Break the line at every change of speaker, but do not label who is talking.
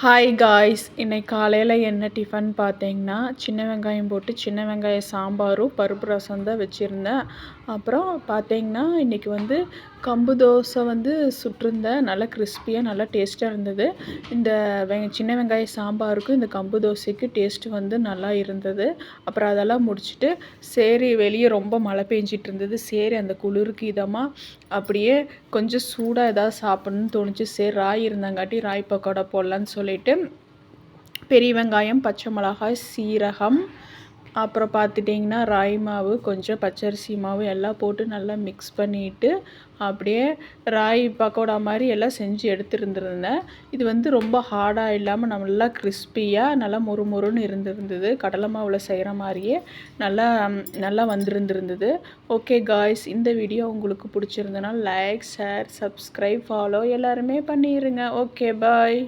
Hi guys, இன்னைக்கு காலையில் என்ன டிஃபன் பார்த்தீங்கன்னா சின்ன வெங்காயம் போட்டு சின்ன வெங்காய சாம்பாரும் பருப்பு ரசம் தான் வச்சுருந்தேன். அப்புறம் பார்த்தீங்கன்னா இன்றைக்கி கம்பு தோசை சுட்டிருந்தேன். நல்லா கிறிஸ்பியாக நல்லா டேஸ்ட்டாக இருந்தது. இந்த சின்ன வெங்காய சாம்பாருக்கும் இந்த கம்பு தோசைக்கு டேஸ்ட்டு நல்லா இருந்தது. அப்புறம் அதெல்லாம் முடிச்சுட்டு சரி, வெளியே ரொம்ப மழை பெஞ்சிட்டு இருந்தது. சரி, அந்த குளிருக்கு இதமாக அப்படியே கொஞ்சம் சூடாக ஏதாவது சாப்பிட்ணுன்னு தோணுச்சு. சரி, ராய் இருந்தாங்காட்டி ராய் பக்கோடா போடலான்னு சொல்லிட்டு பெரிய வெங்காயம், பச்சை மிளகாய், சீரகம், அப்புறம் பார்த்துட்டிங்கன்னா ராய் மாவு, கொஞ்சம் பச்சரிசி மாவு எல்லாம் போட்டு நல்லா மிக்ஸ் பண்ணிவிட்டு அப்படியே ராய் பக்கோடா மாதிரி எல்லாம் செஞ்சு எடுத்துருந்துருந்தேன். இது ரொம்ப ஹார்டாக இல்லாமல் நல்லா கிறிஸ்பியாக நல்லா மொறுமொறுன்னு இருந்திருந்தது. கடலை மாவில் செய்கிற மாதிரியே நல்லா நல்லா வந்திருந்தது. ஓகே காய்ஸ், இந்த வீடியோ உங்களுக்கு பிடிச்சிருந்தனா லைக், ஷேர், சப்ஸ்கிரைப், ஃபாலோ எல்லாருமே பண்ணிடுங்க. ஓகே, பாய்.